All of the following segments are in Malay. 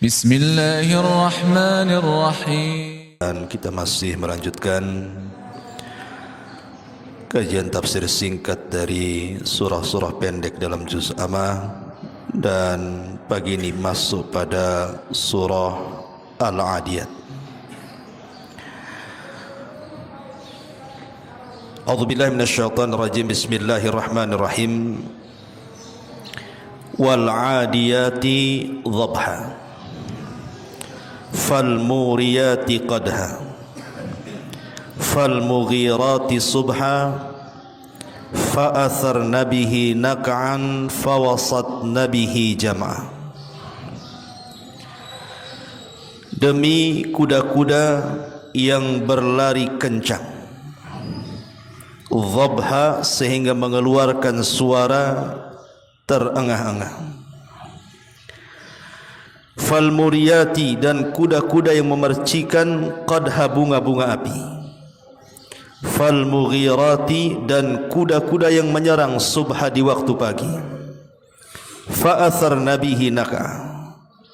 Bismillahirrahmanirrahim. Dan kita masih melanjutkan kajian tafsir singkat dari surah-surah pendek dalam juz Amma, dan pagi ini masuk pada surah Al-Adiyat. A'udzubillahi minasyaitonir rajim. Bismillahirrahmanirrahim. Wal 'adiyati dhabha falmuriyati qadha falmughirati subha fa'atharna bihi naq'an fawasatna bihi jam'a. Demi kuda-kuda yang berlari kencang, dhabha sehingga mengeluarkan suara terengah-engah, falmuriyati dan kuda-kuda yang memercikan qadha bunga-bunga api, falmughirati dan kuda-kuda yang menyerang subha di waktu pagi, fa'atharna bihi naq'a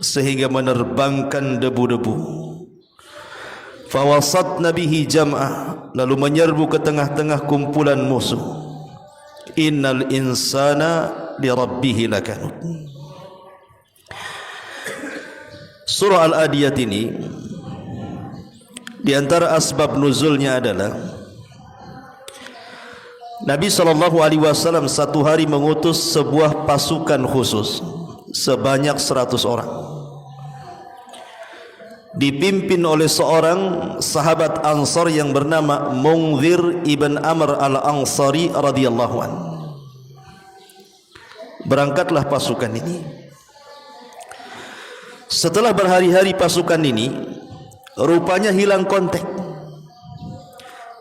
sehingga menerbangkan debu-debu, fawasatna bihi jam'a lalu menyerbu ke tengah-tengah kumpulan musuh. Innal insana lirabbih lakanud. Surah Al-Adiyat ini di antara asbab nuzulnya adalah Nabi SAW satu hari mengutus sebuah pasukan khusus sebanyak 100 orang, dipimpin oleh seorang sahabat Ansar yang bernama Munzir ibn Amr al-Ansari radhiyallahu anhu. Berangkatlah pasukan ini. Setelah berhari-hari pasukan ini rupanya hilang kontak,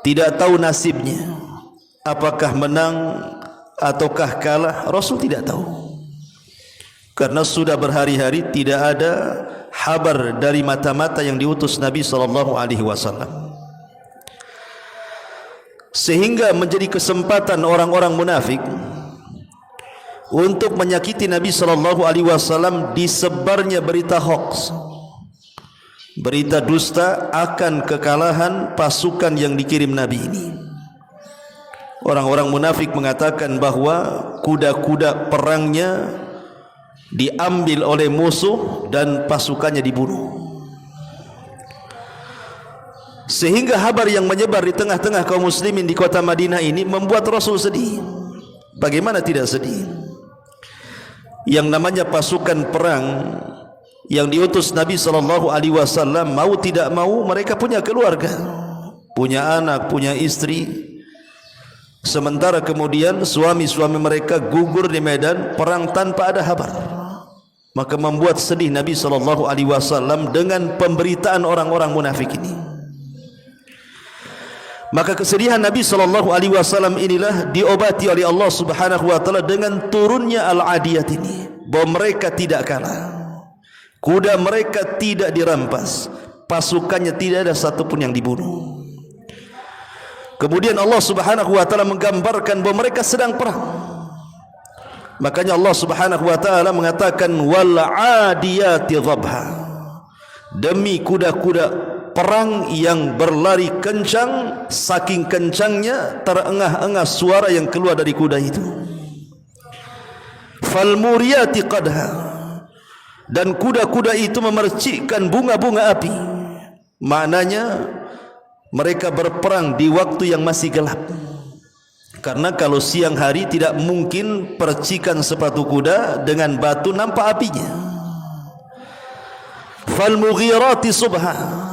tidak tahu nasibnya, apakah menang ataukah kalah. Rasul tidak tahu, karena sudah berhari-hari tidak ada kabar dari mata-mata yang diutus Nabi SAW. Sehingga menjadi kesempatan orang-orang munafik untuk menyakiti Nabi SAW, disebarnya berita hoax, berita dusta akan kekalahan pasukan yang dikirim Nabi ini. Orang-orang munafik mengatakan bahwa kuda-kuda perangnya diambil oleh musuh dan pasukannya dibunuh. Sehingga kabar yang menyebar di tengah-tengah kaum muslimin di kota Madinah ini membuat Rasul sedih. Bagaimana tidak sedih? Yang namanya pasukan perang yang diutus Nabi SAW, mau tidak mau mereka punya keluarga, punya anak, punya istri. Sementara kemudian suami-suami mereka gugur di medan perang tanpa ada kabar. Maka membuat sedih Nabi SAW dengan pemberitaan orang-orang munafik ini. Maka kesedihan Nabi SAW inilah diobati oleh Allah Subhanahu wa taala dengan turunnya Al-Adiyat ini, bahwa mereka tidak kalah, kuda mereka tidak dirampas, pasukannya tidak ada satupun yang dibunuh. Kemudian Allah Subhanahu wa taala menggambarkan bahwa mereka sedang perang. Makanya Allah Subhanahu wa taala mengatakan wal 'adiyati dhabha, demi kuda-kuda perang yang berlari kencang, saking kencangnya terengah-engah suara yang keluar dari kuda itu. Falmuriyati qadha, dan kuda-kuda itu memercikkan bunga-bunga api. Maknanya mereka berperang di waktu yang masih gelap, karena kalau siang hari tidak mungkin percikan sepatu kuda dengan batu nampak apinya. Falmughirati subha,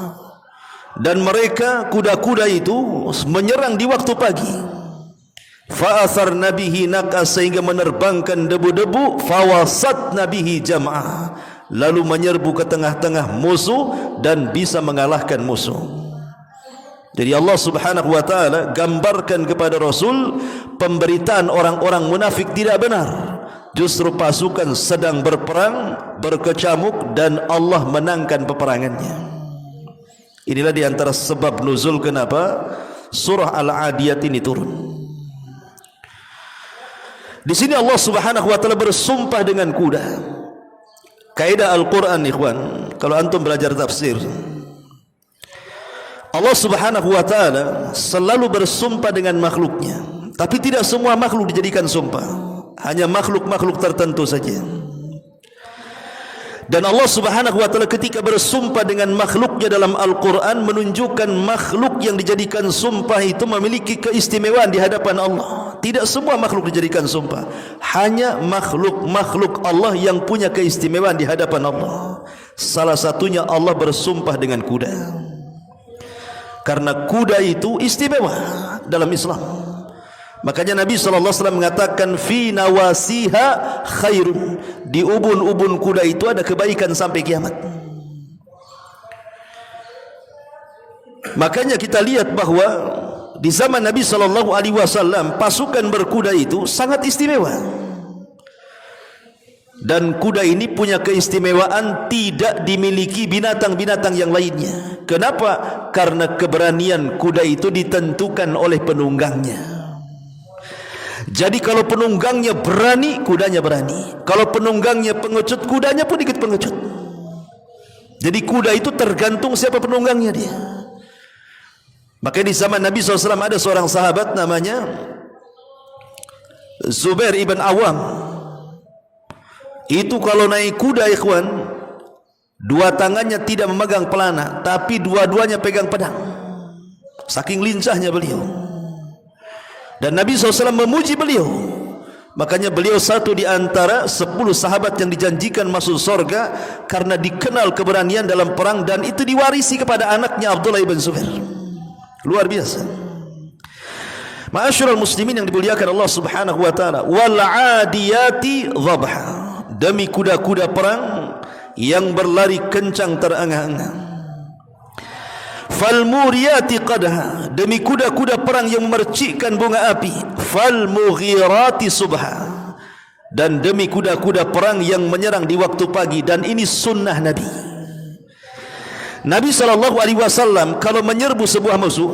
dan mereka kuda-kuda itu menyerang di waktu pagi. Fa'atharna bihi naq'a, sehingga menerbangkan debu-debu. Fawasatna bihi jam'a, lalu menyerbu ke tengah-tengah musuh dan bisa mengalahkan musuh. Jadi Allah Subhanahu wa taala gambarkan kepada Rasul pemberitaan orang-orang munafik tidak benar. Justru pasukan sedang berperang, berkecamuk, dan Allah menangkan peperangannya. Inilah di antara sebab nuzul kenapa surah Al-Adiyat ini turun. Di sini Allah Subhanahu wa taala bersumpah dengan kuda. Kaidah Al-Qur'an ikhwan, kalau antum belajar tafsir, Allah Subhanahu wa taala selalu bersumpah dengan makhluknya, tapi tidak semua makhluk dijadikan sumpah, hanya makhluk-makhluk tertentu saja. Dan Allah Subhanahu wa taala ketika bersumpah dengan makhluknya dalam Al-Quran menunjukkan makhluk yang dijadikan sumpah itu memiliki keistimewaan di hadapan Allah. Tidak semua makhluk dijadikan sumpah, hanya makhluk-makhluk Allah yang punya keistimewaan di hadapan Allah. Salah satunya Allah bersumpah dengan kuda, karena kuda itu istimewa dalam Islam. Makanya Nabi SAW mengatakan fi nawasiha khairun, di ubun-ubun kuda itu ada kebaikan sampai kiamat. Makanya kita lihat bahwa di zaman Nabi SAW pasukan berkuda itu sangat istimewa, dan kuda ini punya keistimewaan tidak dimiliki binatang-binatang yang lainnya. Kenapa? Karena keberanian kuda itu ditentukan oleh penunggangnya. Jadi kalau penunggangnya berani, kudanya berani. Kalau penunggangnya pengecut, kudanya pun ikut pengecut. Jadi kuda itu tergantung siapa penunggangnya dia. Makanya di zaman Nabi SAW ada seorang sahabat namanya Zubair ibn Awam. Itu kalau naik kuda, ikhwan, dua tangannya tidak memegang pelana, tapi dua-duanya pegang pedang. Saking lincahnya beliau. Dan Nabi SAW memuji beliau. Makanya beliau satu di antara 10 sahabat yang dijanjikan masuk surga karena dikenal keberanian dalam perang, dan itu diwarisi kepada anaknya Abdullah ibn Zubair. Luar biasa. Ma'asyiral muslimin yang dimuliakan Allah Subhanahu wa taala. Wal 'adiyati dhabha, demi kuda-kuda perang yang berlari kencang terengah-engah. Fal muriyati qadha, demi kuda-kuda perang yang memercikkan bunga api. Fal mughirati subha, dan demi kuda-kuda perang yang menyerang di waktu pagi. Dan ini sunnah Nabi. Nabi SAW kalau menyerbu sebuah musuh,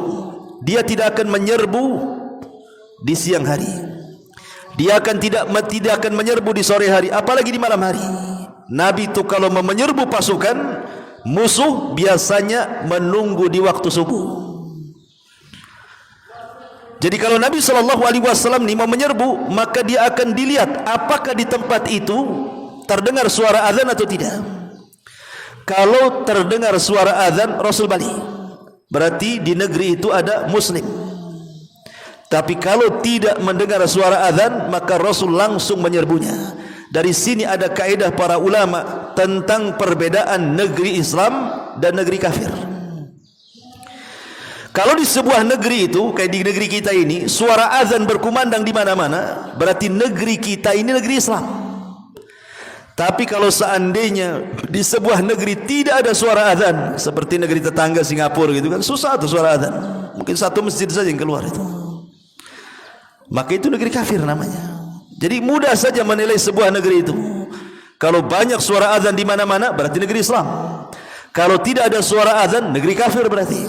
dia tidak akan menyerbu di siang hari. Dia tidak akan menyerbu di sore hari, apalagi di malam hari. Nabi itu kalau menyerbu pasukan musuh biasanya menunggu di waktu subuh. Jadi kalau Nabi SAW ini mau menyerbu, maka dia akan dilihat apakah di tempat itu terdengar suara azan atau tidak. Kalau terdengar suara azan, Rasul balik, berarti di negeri itu ada muslim. Tapi kalau tidak mendengar suara azan, maka Rasul langsung menyerbunya. Dari sini ada kaidah para ulama tentang perbedaan negeri Islam dan negeri kafir. Kalau di sebuah negeri itu, kayak di negeri kita ini, suara azan berkumandang di mana-mana, berarti negeri kita ini negeri Islam. Tapi kalau seandainya di sebuah negeri tidak ada suara azan, seperti negeri tetangga Singapura gitu kan, susah tuh suara azan. Mungkin satu masjid saja yang keluar itu, maka itu negeri kafir namanya. Jadi mudah saja menilai sebuah negeri itu. Kalau banyak suara azan di mana-mana, berarti negeri Islam. Kalau tidak ada suara azan, negeri kafir berarti.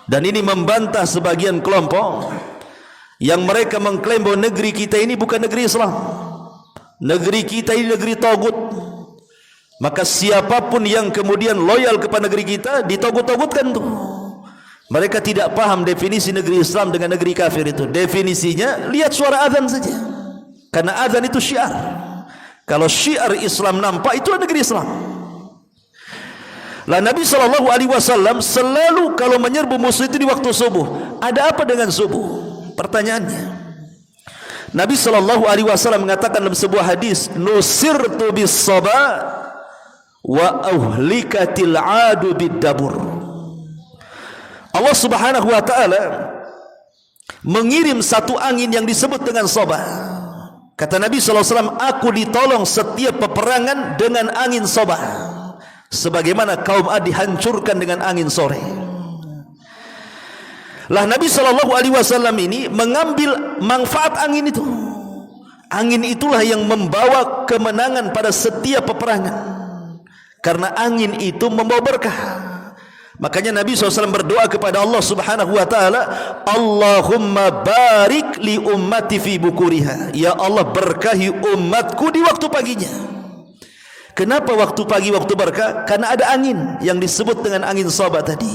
Dan ini membantah sebagian kelompok yang mereka mengklaim bahwa negeri kita ini bukan negeri Islam. Negeri kita ini negeri tagut. Maka siapapun yang kemudian loyal kepada negeri kita ditogut-togutkan tuh. Mereka tidak paham definisi negeri Islam dengan negeri kafir itu. Definisinya lihat suara azan saja. Karena azan itu syiar. Kalau syiar Islam nampak, itulah negeri Islam. Lah Nabi SAW selalu kalau menyerbu musuh itu di waktu subuh. Ada apa dengan subuh? Pertanyaannya. Nabi SAW mengatakan dalam sebuah hadis, nusirtu bis sabah wa ahlikatil adu bid dabur. Allah Subhanahu wa taala mengirim satu angin yang disebut dengan sabah. Kata Nabi SAW, aku ditolong setiap peperangan dengan angin sabah, sebagaimana kaum Ad dihancurkan dengan angin sore. Lah Nabi SAW ini mengambil manfaat angin itu. Angin itulah yang membawa kemenangan pada setiap peperangan, karena angin itu membawa berkah. Makanya Nabi SAW berdoa kepada Allah Subhanahu wa taala, Allahumma barik li ummati fi bukuriha. Ya Allah, berkahi umatku di waktu paginya. Kenapa waktu pagi waktu berkah? Karena ada angin yang disebut dengan angin sabah tadi.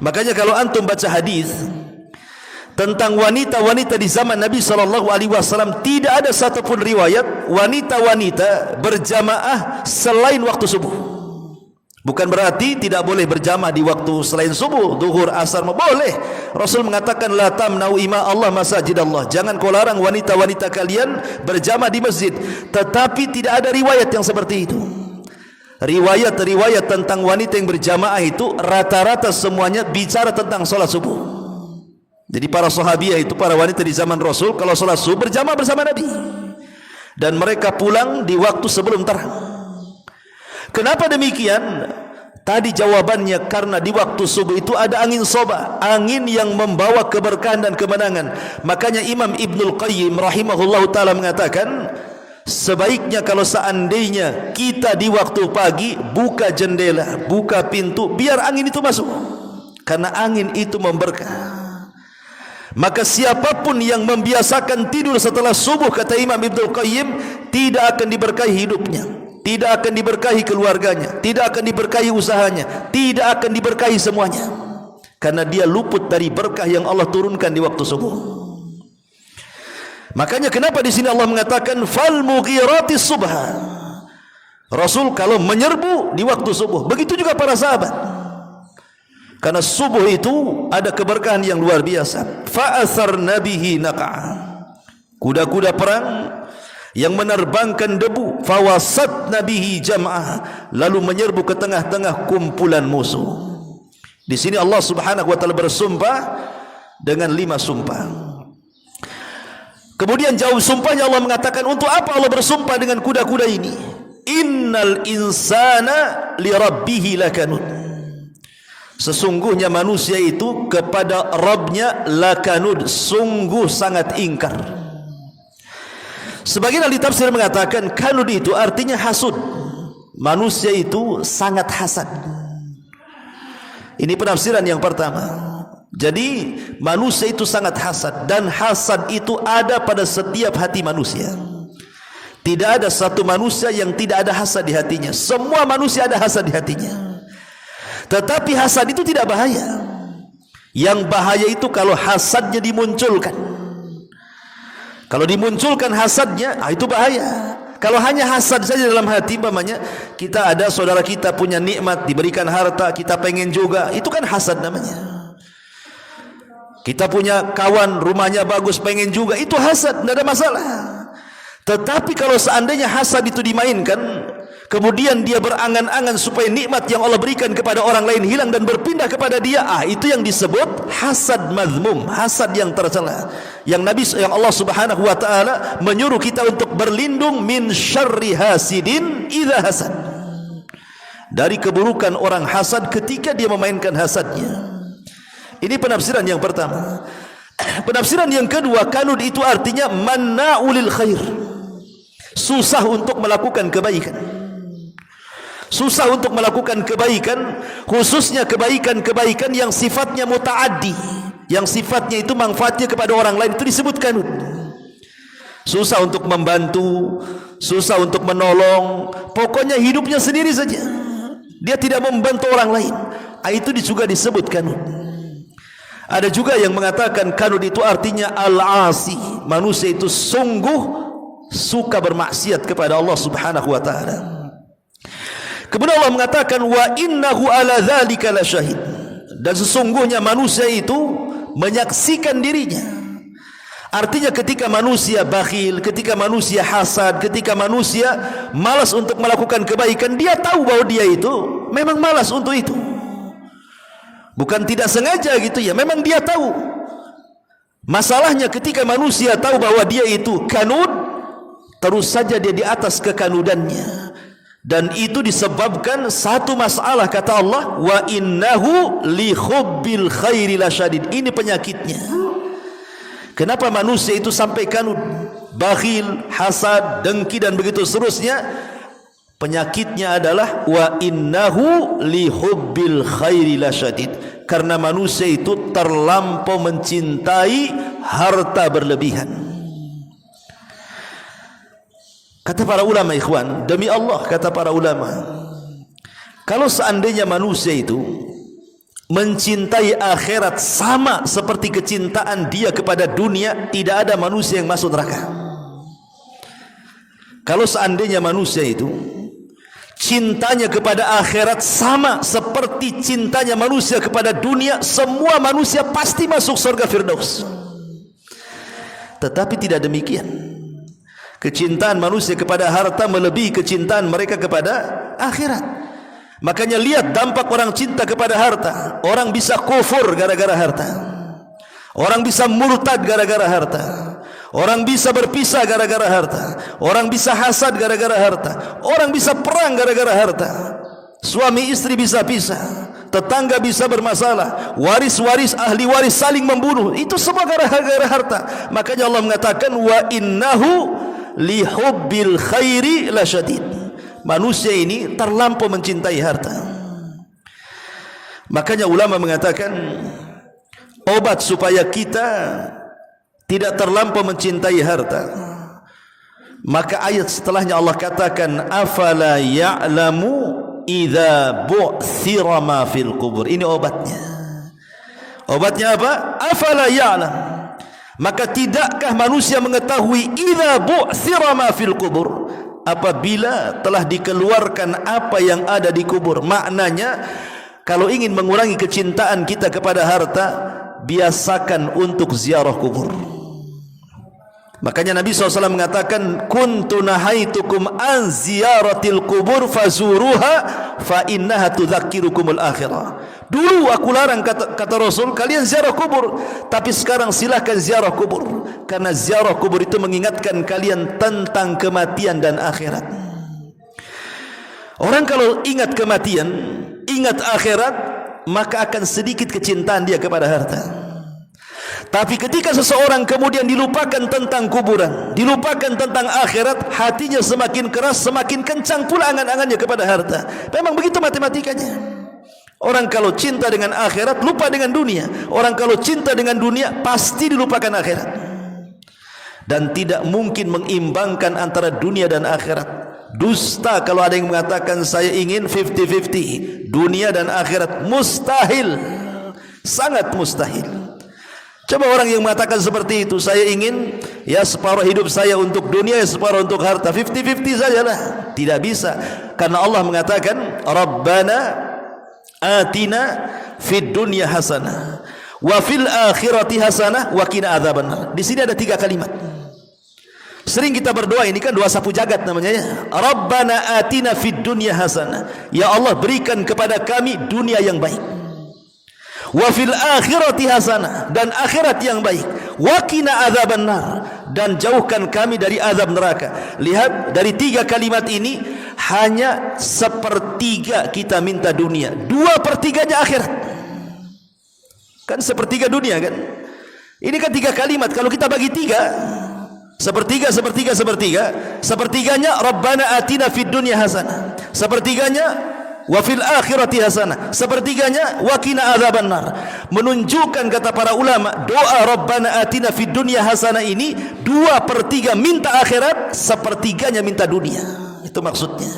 Makanya kalau antum baca hadis tentang wanita-wanita di zaman Nabi SAW, tidak ada satupun riwayat wanita-wanita berjamaah selain waktu subuh. Bukan berarti tidak boleh berjamaah di waktu selain subuh, zuhur, asar, boleh. Rasul mengatakan la tamna'u ima Allah masajid Allah. Jangan kau larang wanita-wanita kalian berjamaah di masjid. Tetapi tidak ada riwayat yang seperti itu. Riwayat-riwayat tentang wanita yang berjamaah itu rata-rata semuanya bicara tentang solat subuh. Jadi para sahabiah itu, para wanita di zaman Rasul, kalau solat subuh berjamaah bersama Nabi. Dan mereka pulang di waktu sebelum terang. Kenapa demikian? Tadi jawabannya karena di waktu subuh itu ada angin sabah, angin yang membawa keberkahan dan kemenangan. Makanya Imam Ibnul Qayyim rahimahullahu ta'ala mengatakan, sebaiknya kalau seandainya kita di waktu pagi buka jendela, buka pintu, biar angin itu masuk. Karena angin itu memberkah. Maka siapapun yang membiasakan tidur setelah subuh, kata Imam Ibnul Qayyim, tidak akan diberkahi hidupnya, tidak akan diberkahi keluarganya, tidak akan diberkahi usahanya, tidak akan diberkahi semuanya. Karena dia luput dari berkah yang Allah turunkan di waktu subuh. Makanya kenapa di sini Allah mengatakan fal mughiratis subha. Rasul kalau menyerbu di waktu subuh, begitu juga para sahabat. Karena subuh itu ada keberkahan yang luar biasa. Fa'atharna bihi naq'a. Kuda-kuda perang yang menerbangkan debu, fawasatna bihi jam'ah, lalu menyerbu ke tengah-tengah kumpulan musuh. Di sini Allah Subhanahu wa taala bersumpah dengan 5 sumpah. Kemudian jawab sumpahnya Allah mengatakan, untuk apa Allah bersumpah dengan kuda-kuda ini? Innal insana li rabbih lakanud. Sesungguhnya manusia itu kepada Rabbnya lakanud, sungguh sangat ingkar. Sebagian ahli tafsir mengatakan kanud itu artinya hasud. Manusia itu sangat hasad. Ini penafsiran yang pertama. Jadi manusia itu sangat hasad, dan hasad itu ada pada setiap hati manusia. Tidak ada satu manusia yang tidak ada hasad di hatinya. Semua manusia ada hasad di hatinya. Tetapi hasad itu tidak bahaya. Yang bahaya itu kalau hasadnya dimunculkan. Kalau dimunculkan hasadnya, itu bahaya. Kalau hanya hasad saja dalam hati, umpamanya kita ada saudara kita punya nikmat, diberikan harta, kita pengen juga, itu kan hasad namanya. Kita punya kawan, rumahnya bagus, pengen juga, itu hasad, tidak ada masalah. Tetapi kalau seandainya hasad itu dimainkan, kemudian dia berangan-angan supaya nikmat yang Allah berikan kepada orang lain hilang dan berpindah kepada dia, itu yang disebut hasad mazmum, hasad yang tercela. Yang Allah Subhanahu wa taala menyuruh kita untuk berlindung min syarri hasidin idza hasad, dari keburukan orang hasad ketika dia memainkan hasadnya. Ini penafsiran yang pertama. Penafsiran yang kedua, kanud itu artinya manna'ulil khair, susah untuk melakukan kebaikan. Susah untuk melakukan kebaikan, khususnya kebaikan-kebaikan yang sifatnya muta'addi, yang sifatnya itu manfaatnya kepada orang lain, itu disebut kanud. Susah untuk membantu, susah untuk menolong, pokoknya hidupnya sendiri saja, dia tidak membantu orang lain, itu juga disebut kanud. Ada juga yang mengatakan kanud itu artinya al-asi, manusia itu sungguh suka bermaksiat kepada Allah Subhanahu wa taala. Kemudian Allah mengatakan wa innahu ala dzalika lasyahid, dan sesungguhnya manusia itu menyaksikan dirinya. Artinya ketika manusia bakhil, ketika manusia hasad, ketika manusia malas untuk melakukan kebaikan, dia tahu bahwa dia itu memang malas untuk itu. Bukan tidak sengaja gitu ya, memang dia tahu. Masalahnya ketika manusia tahu bahwa dia itu kanud, terus saja dia di atas kekanudannya. Dan itu disebabkan satu masalah, kata Allah, wa innahu li hubbil khairi lasyadid. Ini penyakitnya. Kenapa manusia itu sampai kanud, bakhil, hasad, dengki dan begitu seterusnya? Penyakitnya adalah wa innahu li hubbil khairi lasyadid, karena manusia itu terlampau mencintai harta berlebihan. Kata para ulama, ikhwan, demi Allah, kata para ulama, kalau seandainya manusia itu mencintai akhirat sama seperti kecintaan dia kepada dunia, tidak ada manusia yang masuk neraka. Kalau seandainya manusia itu cintanya kepada akhirat sama seperti cintanya manusia kepada dunia, semua manusia pasti masuk surga Firdaus. Tetapi tidak demikian. Kecintaan manusia kepada harta melebihi kecintaan mereka kepada akhirat. Makanya lihat dampak orang cinta kepada harta. Orang bisa kufur gara-gara harta. Orang bisa murtad gara-gara harta. Orang bisa berpisah gara-gara harta. Orang bisa hasad gara-gara harta. Orang bisa perang gara-gara harta. Suami istri bisa pisah. Tetangga bisa bermasalah. Waris-waris, ahli waris saling membunuh. Itu semua gara-gara harta. Makanya Allah mengatakan wa innahu lihubbil khairi lasyadid. Manusia ini terlampau mencintai harta. Makanya ulama mengatakan obat supaya kita tidak terlampau mencintai harta, maka ayat setelahnya Allah katakan afala ya'lamu idza bu'thira ma fil qubur. Ini obatnya. Obatnya apa? Afala ya'lam. Maka tidakkah manusia mengetahui idza bu'thira ma fil qubur, apabila telah dikeluarkan apa yang ada di kubur. Maknanya kalau ingin mengurangi kecintaan kita kepada harta, biasakan untuk ziarah kubur. Makanya Nabi SAW mengatakan kuntu nahaitukum an ziyaratil kubur fazuruha fa innaha tudzakirukumul akhirah. Dulu aku larang, kata Rasul, kalian ziarah kubur, tapi sekarang silahkan ziarah kubur, karena ziarah kubur itu mengingatkan kalian tentang kematian dan akhirat. Orang kalau ingat kematian, ingat akhirat, maka akan sedikit kecintaan dia kepada harta. Tapi ketika seseorang kemudian dilupakan tentang kuburan, dilupakan tentang akhirat, hatinya semakin keras, semakin kencang pula angan-angannya kepada harta. Memang begitu matematikanya. Orang kalau cinta dengan akhirat, lupa dengan dunia. Orang kalau cinta dengan dunia, pasti dilupakan akhirat. Dan tidak mungkin mengimbangkan antara dunia dan akhirat. Dusta kalau ada yang mengatakan saya ingin 50-50, dunia dan akhirat. Mustahil. Sangat mustahil. Coba orang yang mengatakan seperti itu, saya ingin ya separuh hidup saya untuk dunia, ya separuh untuk harta, 50-50 sajalah. Tidak bisa, karena Allah mengatakan Rabbana atina fid dunya hasanah wa fil akhirati hasanah wa qina adzabannar. Di sini ada 3 kalimat. Sering kita berdoa, ini kan doa sapu jagat namanya ya. Rabbana atina fid dunya hasanah. Ya Allah, berikan kepada kami dunia yang baik. Wa fil akhirati hasanah, dan akhirat yang baik. Wa qina adzabannar, dan jauhkan kami dari azab neraka. Lihat, dari 3 kalimat ini hanya 1/3 kita minta dunia, 2/3-nya akhirat. Kan 1/3 dunia kan? Ini kan 3 kalimat. Kalau kita bagi 3, 1/3, 1/3, 1/3, 1/3-nya Rabbana atina fid dunya hasanah, 1/3-nya wa fil akhirati hasanah, 1/3-nya wa qina adzabannar. Menunjukkan, kata para ulama, doa Rabbana atina fid dunya hasanah ini 2/3 minta akhirat, 1/3-nya minta dunia. Itu maksudnya.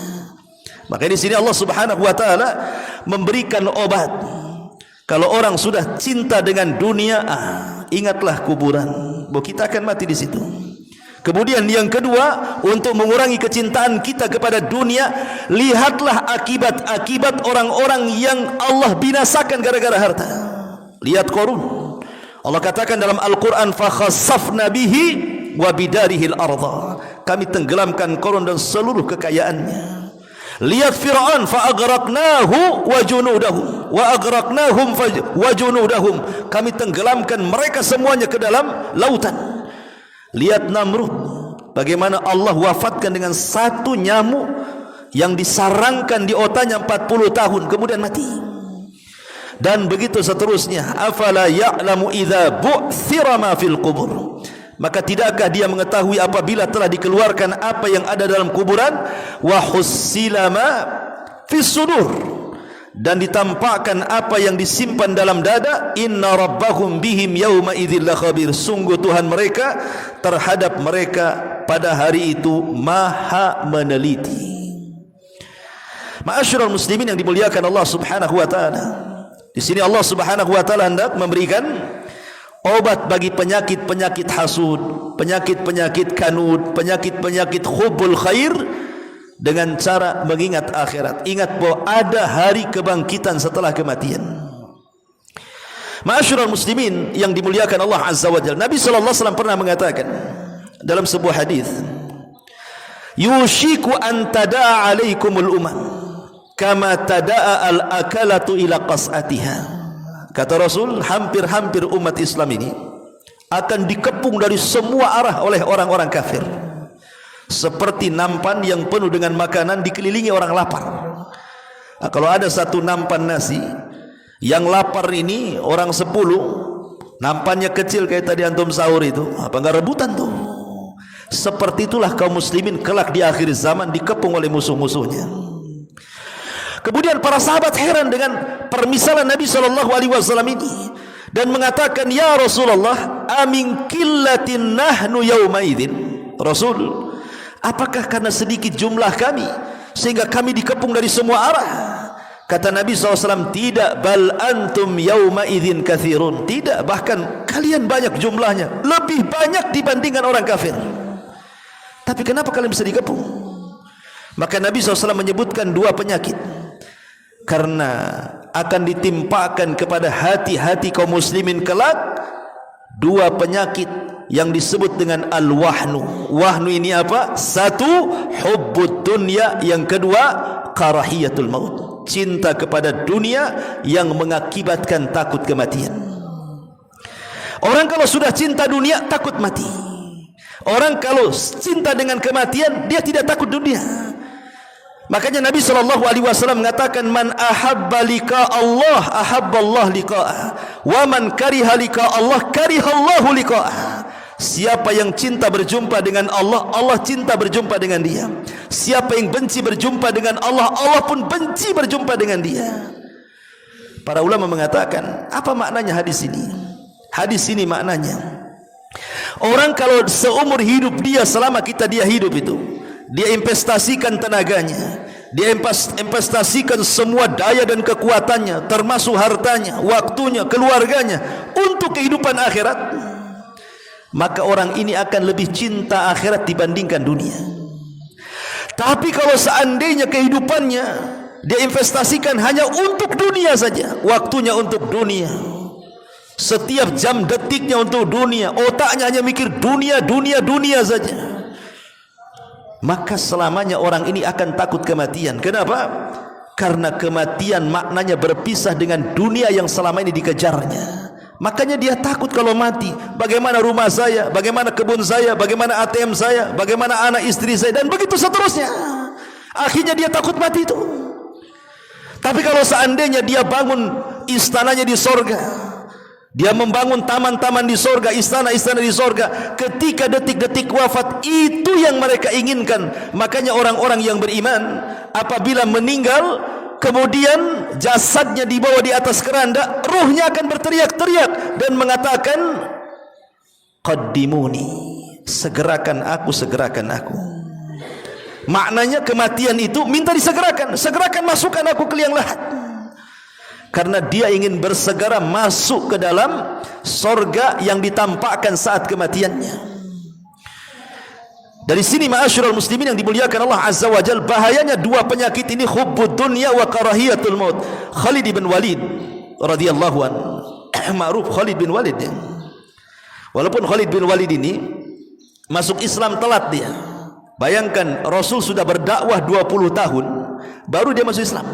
Maka di sini Allah Subhanahu wa taala memberikan obat. Kalau orang sudah cinta dengan dunia, ingatlah kuburan, bahwa kita akan mati di situ. Kemudian yang kedua, untuk mengurangi kecintaan kita kepada dunia, lihatlah akibat-akibat orang-orang yang Allah binasakan gara-gara harta. Lihat Qarun. Allah katakan dalam Al-Quran, فَخَسَّفْنَا بِهِ وَبِدَارِهِ الْأَرْضَ. Kami tenggelamkan Qarun dan seluruh kekayaannya. Lihat Fir'aun, فَأَغْرَقْنَاهُ وَجُنُودَهُ وَأَغْرَقْنَاهُمْ وَجُنُودَهُمْ. Kami tenggelamkan mereka semuanya ke dalam lautan. Lihat Namrud, bagaimana Allah wafatkan dengan 1 nyamuk yang disarangkan di otanya 40 tahun kemudian mati. Dan begitu seterusnya. Afala ya'lamu idza bu'thira ma fil qubur. Maka tidakkah dia mengetahui apabila telah dikeluarkan apa yang ada dalam kuburan, wa hussila ma fis sudur, dan ditampakkan apa yang disimpan dalam dada. Inna rabbahum bihim yauma idzil lakhabir. Sungguh Tuhan mereka terhadap mereka pada hari itu maha meneliti. Ma'asyiral muslimin yang dimuliakan Allah Subhanahu wa taala. Di sini Allah Subhanahu wa taala hendak memberikan obat bagi penyakit-penyakit hasud, penyakit-penyakit kanud, penyakit-penyakit hubbul khair dengan cara mengingat akhirat. Ingat bahwa ada hari kebangkitan setelah kematian. Ma'asyiral muslimin yang dimuliakan Allah Azza wa Jalla. Nabi sallallahu alaihi wasallam pernah mengatakan dalam sebuah hadis, "Yushiku an tada'a 'alaikumul umam kama tada'a al-akalatu ila qas'atiha." Kata Rasul, hampir-hampir umat Islam ini akan dikepung dari semua arah oleh orang-orang kafir, seperti nampan yang penuh dengan makanan dikelilingi orang lapar. Nah, kalau ada satu nampan nasi, yang lapar ini orang 10, nampannya kecil kayak tadi antum sahur itu, apa enggak rebutan tuh? Seperti itulah kaum muslimin kelak di akhir zaman dikepung oleh musuh-musuhnya. Kemudian para sahabat heran dengan permisalan Nabi SAW ini dan mengatakan, "Ya Rasulullah, amin killatin nahnu yawma idzin?" Rasul, apakah karena sedikit jumlah kami sehingga kami dikepung dari semua arah? Kata Nabi SAW, tidak, bal antum yawma idzin katsirun. Tidak, bahkan kalian banyak jumlahnya, lebih banyak dibandingkan orang kafir. Tapi kenapa kalian bisa dikepung? Maka Nabi SAW menyebutkan dua penyakit, karena akan ditimpakan kepada hati-hati kaum muslimin kelak dua penyakit yang disebut dengan al-wahnu. Wahnu ini apa? Satu, hubbud dunya. Yang kedua, karahiyatul maut. Cinta kepada dunia yang mengakibatkan takut kematian. Orang kalau sudah cinta dunia takut mati. Orang kalau cinta dengan kematian dia tidak takut dunia. Makanya Nabi SAW mengatakan, man ahabba liqa Allah ahabba Allah liqa'ah, wa man kariha liqa Allah kariha Allahu liqa'ah. Siapa yang cinta berjumpa dengan Allah, Allah cinta berjumpa dengan dia. Siapa yang benci berjumpa dengan Allah, Allah pun benci berjumpa dengan dia. Para ulama mengatakan, apa maknanya hadis ini? Hadis ini maknanya, orang kalau seumur hidup dia, selama dia hidup itu, dia investasikan tenaganya, dia investasikan semua daya dan kekuatannya, termasuk hartanya, waktunya, keluarganya untuk kehidupan akhirat, maka orang ini akan lebih cinta akhirat dibandingkan dunia. Tapi kalau seandainya kehidupannya dia investasikan hanya untuk dunia saja, waktunya untuk dunia, setiap jam detiknya untuk dunia, otaknya hanya mikir dunia, dunia, dunia saja, maka selamanya orang ini akan takut kematian. Kenapa? Karena kematian maknanya berpisah dengan dunia yang selama ini dikejarnya. Makanya dia takut kalau mati. Bagaimana rumah saya, bagaimana kebun saya, bagaimana ATM saya, bagaimana anak istri saya, dan begitu seterusnya. Akhirnya dia takut mati itu. Tapi kalau seandainya dia bangun istananya di sorga, dia membangun taman-taman di sorga, istana-istana di sorga, ketika detik-detik wafat itu yang mereka inginkan. Makanya orang-orang yang beriman apabila meninggal, kemudian jasadnya dibawa di atas keranda, ruhnya akan berteriak-teriak dan mengatakan, qaddimuni, segerakan aku, segerakan aku. Maknanya kematian itu minta disegerakan, segerakan masukkan aku ke liang lahat. Karena dia ingin bersegera masuk ke dalam sorga yang ditampakkan saat kematiannya. Dari sini ma'asyiral muslimin yang dimuliakan Allah Azza wa Jalla, bahayanya dua penyakit ini, hubbud dunya wa karahiyatul maut. Khalid bin Walid radhiyallahu anhu, ma'ruf Khalid bin Walid ya. Walaupun Khalid bin Walid ini masuk Islam telat dia. Bayangkan Rasul sudah berdakwah 20 tahun baru dia masuk Islam.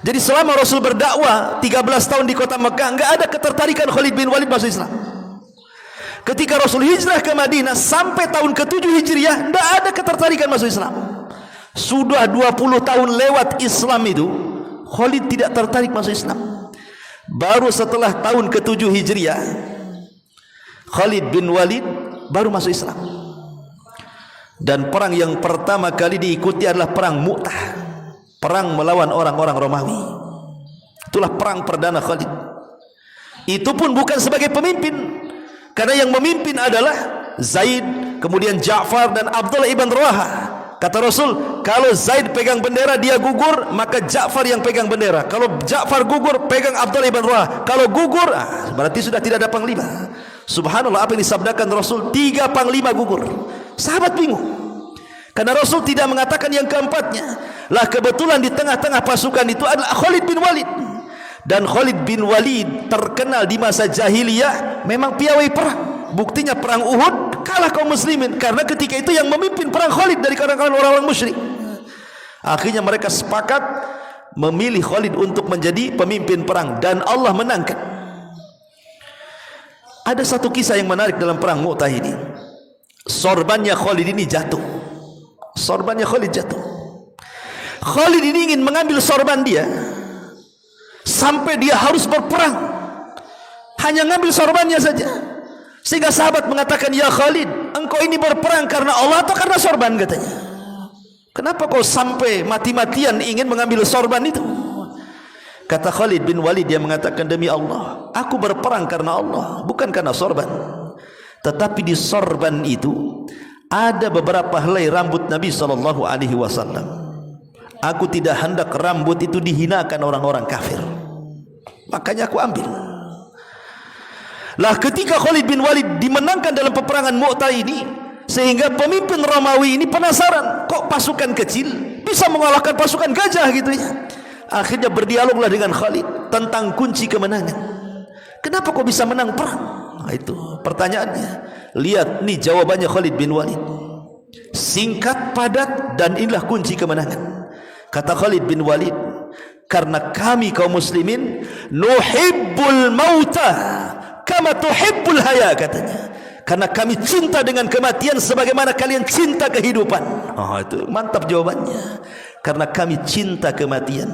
Jadi selama Rasul berdakwah 13 tahun di kota Mekah, enggak ada ketertarikan Khalid bin Walid masuk Islam. Ketika Rasul hijrah ke Madinah sampai tahun ke-7 Hijriah, enggak ada ketertarikan masuk Islam. Sudah 20 tahun lewat Islam itu, Khalid tidak tertarik masuk Islam. Baru setelah tahun ke-7 Hijriah, Khalid bin Walid baru masuk Islam. Dan perang yang pertama kali diikuti adalah perang Mu'tah, perang melawan orang-orang Romawi. Itulah perang perdana Khalid. Itu pun bukan sebagai pemimpin, karena yang memimpin adalah Zaid kemudian Ja'far dan Abdullah ibn Rawaha. Kata Rasul, kalau Zaid pegang bendera dia gugur, maka Ja'far yang pegang bendera. Kalau Ja'far gugur, pegang Abdullah ibn Rawaha. Kalau gugur, berarti sudah tidak ada panglima. Subhanallah, apa yang disabdakan Rasul, 3 panglima gugur. Sahabat bingung, karena Rasul tidak mengatakan yang keempatnya. Lah kebetulan di tengah-tengah pasukan itu adalah Khalid bin Walid. Dan Khalid bin Walid terkenal di masa jahiliyah memang piawai perang. Buktinya perang Uhud kalah kaum muslimin, karena ketika itu yang memimpin perang Khalid dari kalangan orang-orang musyrik. Akhirnya mereka sepakat memilih Khalid untuk menjadi pemimpin perang, dan Allah menangkan. Ada satu kisah yang menarik dalam perang Mu'tah ini. Sorbannya Khalid ini jatuh. Sorbannya Khalid jatuh. Khalid ini ingin mengambil sorban dia, sampai dia harus berperang, hanya ngambil sorbannya saja. Sehingga sahabat mengatakan, ya Khalid, engkau ini berperang karena Allah atau karena sorban, katanya. Kenapa kau sampai mati-matian ingin mengambil sorban itu? Kata Khalid bin Walid, dia mengatakan, demi Allah, aku berperang karena Allah, bukan karena sorban. Tetapi di sorban itu ada beberapa helai rambut Nabi SAW. Aku tidak hendak rambut itu dihinakan orang-orang kafir, makanya aku ambil. Lah ketika Khalid bin Walid dimenangkan dalam peperangan Mu'tah ini, sehingga pemimpin Romawi ini penasaran, kok pasukan kecil bisa mengalahkan pasukan gajah gitu ya. Akhirnya berdialoglah dengan Khalid tentang kunci kemenangan. Kenapa kok bisa menang perang? Nah, itu pertanyaannya. Lihat nih jawabannya Khalid bin Walid, singkat, padat, dan inilah kunci kemenangan. Kata Khalid bin Walid, karena kami kaum muslimin nuhibbul mauta kama tuhibbul haya, katanya. Karena kami cinta dengan kematian sebagaimana kalian cinta kehidupan. Itu mantap jawabannya. Karena kami cinta kematian,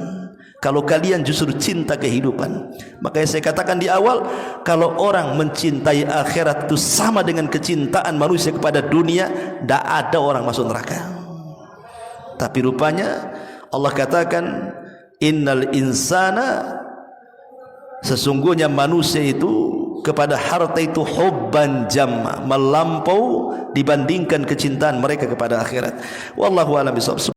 kalau kalian justru cinta kehidupan. Makanya saya katakan di awal, kalau orang mencintai akhirat itu sama dengan kecintaan manusia kepada dunia, tidak ada orang masuk neraka. Tapi rupanya Allah katakan, innal insana, sesungguhnya manusia itu kepada harta itu hubban jamma, melampau dibandingkan kecintaan mereka kepada akhirat. Wallahu a'lam bishawab.